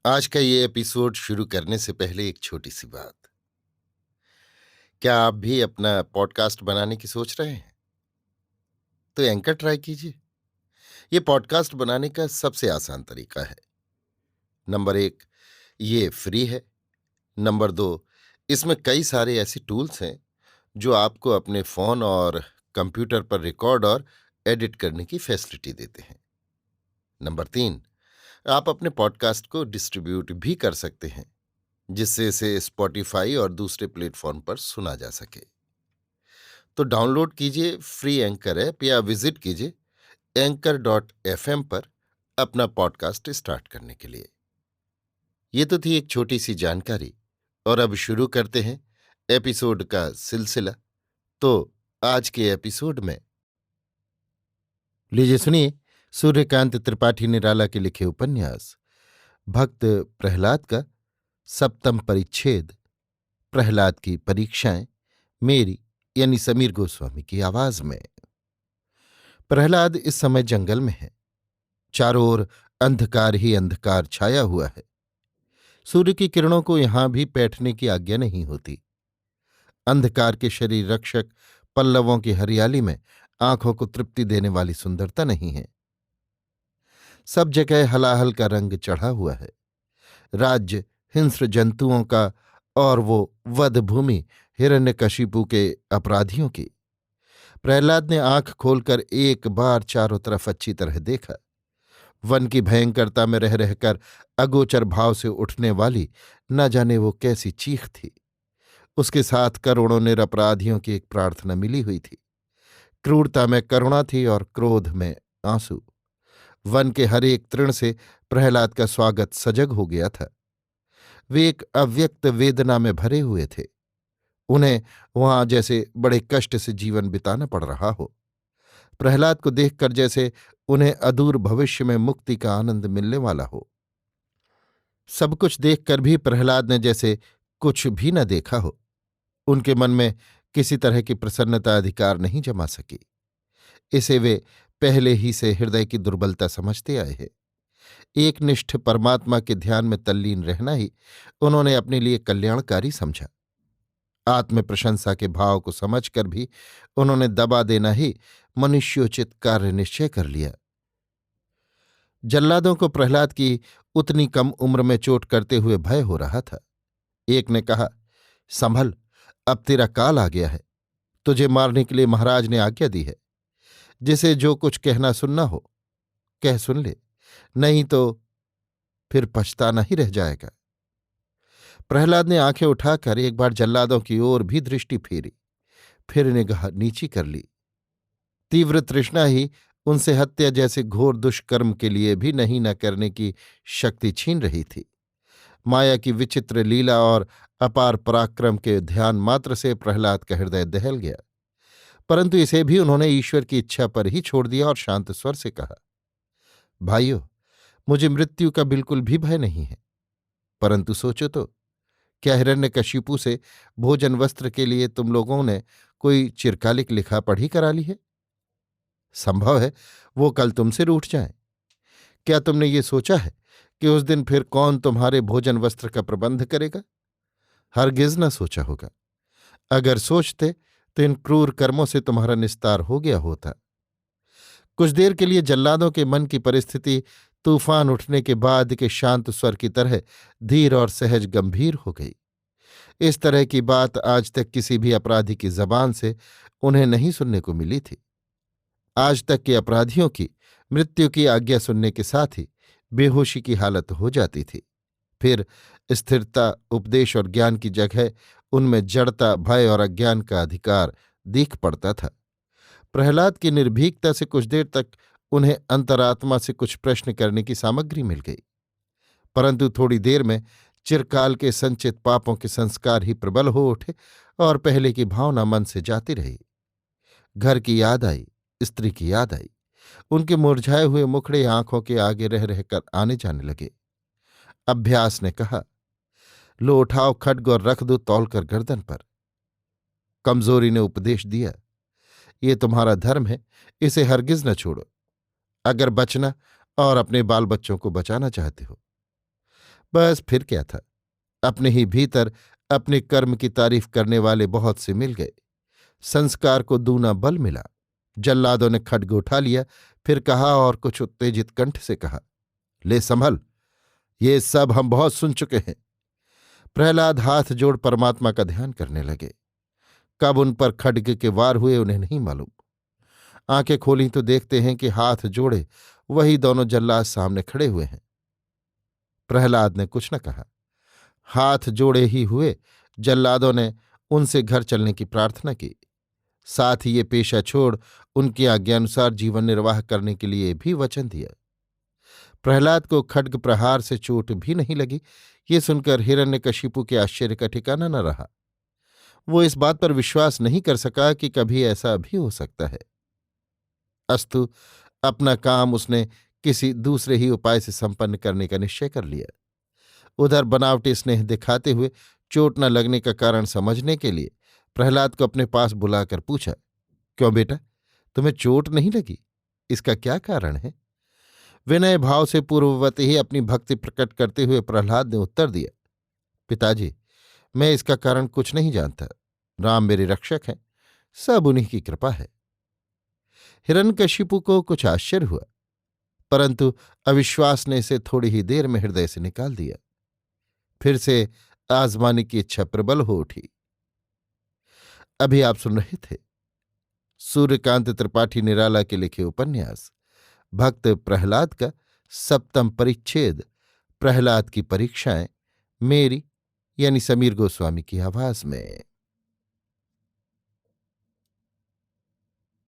आज का ये एपिसोड शुरू करने से पहले एक छोटी सी बात। क्या आप भी अपना पॉडकास्ट बनाने की सोच रहे हैं? तो एंकर ट्राई कीजिए। ये पॉडकास्ट बनाने का सबसे आसान तरीका है। नंबर एक, ये फ्री है। नंबर दो, इसमें कई सारे ऐसे टूल्स हैं जो आपको अपने फोन और कंप्यूटर पर रिकॉर्ड और एडिट करने की फैसिलिटी देते हैं। नंबर तीन, आप अपने पॉडकास्ट को डिस्ट्रीब्यूट भी कर सकते हैं, जिससे इसे स्पॉटिफाई और दूसरे प्लेटफॉर्म पर सुना जा सके। तो डाउनलोड कीजिए फ्री एंकर ऐप या विजिट कीजिए anchor.fm पर अपना पॉडकास्ट स्टार्ट करने के लिए। ये तो थी एक छोटी सी जानकारी, और अब शुरू करते हैं एपिसोड का सिलसिला। तो आज के एपिसोड में लीजिए सुनिए सूर्यकांत त्रिपाठी निराला के लिखे उपन्यास भक्त प्रहलाद का 7वां परिच्छेद, प्रहलाद की परीक्षाएं, मेरी यानी समीर गोस्वामी की आवाज में। प्रहलाद इस समय जंगल में है। चारों ओर अंधकार ही अंधकार छाया हुआ है। सूर्य की किरणों को यहां भी बैठने की आज्ञा नहीं होती। अंधकार के शरीर रक्षक पल्लवों की हरियाली में आंखों को तृप्ति देने वाली सुंदरता नहीं है। सब जगह हलाहल का रंग चढ़ा हुआ है। राज्य हिंस्र जंतुओं का, और वो वध भूमि हिरण्यकशिपु के अपराधियों की। प्रहलाद ने आंख खोलकर एक बार चारों तरफ अच्छी तरह देखा। वन की भयंकरता में रह रहकर अगोचर भाव से उठने वाली न जाने वो कैसी चीख थी। उसके साथ करोड़ों निरपराधियों की एक प्रार्थना मिली हुई थी। क्रूरता में करुणा थी और क्रोध में आंसू। वन के हर एक तृण से प्रहलाद का स्वागत सजग हो गया था। वे एक अव्यक्त वेदना में भरे हुए थे। उन्हें वहां जैसे बड़े कष्ट से जीवन बिताना पड़ रहा हो। प्रहलाद को देखकर जैसे उन्हें अदूर भविष्य में मुक्ति का आनंद मिलने वाला हो। सब कुछ देखकर भी प्रहलाद ने जैसे कुछ भी न देखा हो। उनके मन में किसी तरह की प्रसन्नता अधिकार नहीं जमा सकी। इसे वे पहले ही से हृदय की दुर्बलता समझते आए हैं। एकनिष्ठ परमात्मा के ध्यान में तल्लीन रहना ही उन्होंने अपने लिए कल्याणकारी समझा। आत्म प्रशंसा के भाव को समझकर भी उन्होंने दबा देना ही मनुष्योचित कार्य निश्चय कर लिया। जल्लादों को प्रहलाद की उतनी कम उम्र में चोट करते हुए भय हो रहा था। एक ने कहा, संभल, अब तेरा काल आ गया है। तुझे मारने के लिए महाराज ने आज्ञा दी है। जिसे जो कुछ कहना सुनना हो कह सुन ले, नहीं तो फिर पछताना ही रह जाएगा। प्रहलाद ने आंखें उठाकर एक बार जल्लादों की ओर भी दृष्टि फेरी, फिर निगाह नीची कर ली। तीव्र तृष्णा ही उनसे हत्या जैसे घोर दुष्कर्म के लिए भी नहीं न करने की शक्ति छीन रही थी। माया की विचित्र लीला और अपार पराक्रम के ध्यान मात्र से प्रहलाद का हृदय दहल गया। परंतु इसे भी उन्होंने ईश्वर की इच्छा पर ही छोड़ दिया और शांत स्वर से कहा, भाइयों, मुझे मृत्यु का बिल्कुल भी भय नहीं है। परंतु सोचो तो, क्या हिरण्यकशिपु से भोजन वस्त्र के लिए तुम लोगों ने कोई चिरकालिक लिखा पढ़ी करा ली है? संभव है वो कल तुमसे रूठ जाए। क्या तुमने ये सोचा है कि उस दिन फिर कौन तुम्हारे भोजन वस्त्र का प्रबंध करेगा? हरगिज न सोचा होगा। अगर सोचते तो इन क्रूर कर्मों से तुम्हारा निस्तार हो गया होता। कुछ देर के लिए जल्लादों के मन की परिस्थिति तूफान उठने के बाद के शांत स्वर की तरह धीर और सहज गंभीर हो गई। इस तरह की बात आज तक किसी भी अपराधी की जबान से उन्हें नहीं सुनने को मिली थी। आज तक के अपराधियों की मृत्यु की आज्ञा सुनने के साथ ही बेहोशी की हालत हो जाती थी। फिर स्थिरता, उपदेश और ज्ञान की जगह उनमें जड़ता, भय और अज्ञान का अधिकार दीख पड़ता था। प्रहलाद की निर्भीकता से कुछ देर तक उन्हें अंतरात्मा से कुछ प्रश्न करने की सामग्री मिल गई। परंतु थोड़ी देर में चिरकाल के संचित पापों के संस्कार ही प्रबल हो उठे और पहले की भावना मन से जाती रही। घर की याद आई, स्त्री की याद आई। उनके मुरझाए हुए मुखड़े आंखों के आगे रह रहकर आने जाने लगे। अभ्यास ने कहा, लो उठाओ खड्ग और रख दो तौलकर गर्दन पर। कमजोरी ने उपदेश दिया, ये तुम्हारा धर्म है, इसे हरगिज न छोड़ो, अगर बचना और अपने बाल बच्चों को बचाना चाहते हो। बस फिर क्या था। अपने ही भीतर अपने कर्म की तारीफ करने वाले बहुत से मिल गए। संस्कार को दूना बल मिला। जल्लादों ने खड्ग उठा लिया, फिर कहा और कुछ उत्तेजित कंठ से कहा, ले संभल, ये सब हम बहुत सुन चुके हैं। प्रहलाद हाथ जोड़ परमात्मा का ध्यान करने लगे। कब उन पर खड्ग के वार हुए उन्हें नहीं मालूम। आंखें खोली तो देखते हैं कि हाथ जोड़े वही दोनों जल्लाद सामने खड़े हुए हैं। प्रहलाद ने कुछ न कहा। हाथ जोड़े ही हुए जल्लादों ने उनसे घर चलने की प्रार्थना की। साथ ही ये पेशा छोड़ उनकी आज्ञानुसार जीवन निर्वाह करने के लिए भी वचन दिया। प्रहलाद को खड्ग प्रहार से चोट भी नहीं लगी। ये सुनकर हिरण्यकशिपु के आश्चर्य का ठिकाना न रहा। वो इस बात पर विश्वास नहीं कर सका कि कभी ऐसा भी हो सकता है। अस्तु, अपना काम उसने किसी दूसरे ही उपाय से संपन्न करने का निश्चय कर लिया। उधर बनावटी स्नेह दिखाते हुए चोट न लगने का कारण समझने के लिए प्रहलाद को अपने पास बुलाकर पूछा, क्यों बेटा, तुम्हें चोट नहीं लगी? इसका क्या कारण है? विनय भाव से पूर्ववत ही अपनी भक्ति प्रकट करते हुए प्रहलाद ने उत्तर दिया, पिताजी, मैं इसका कारण कुछ नहीं जानता। राम मेरे रक्षक हैं, सब उन्हीं की कृपा है। हिरण्यकशिपु को कुछ आश्चर्य हुआ, परंतु अविश्वास ने इसे थोड़ी ही देर में हृदय से निकाल दिया। फिर से आजमाने की इच्छा प्रबल हो उठी। अभी आप सुन रहे थे सूर्यकांत त्रिपाठी निराला के लिखे उपन्यास भक्त प्रहलाद का 7वां परिच्छेद, प्रहलाद की परीक्षाएं, मेरी यानी समीर गोस्वामी की आवाज में।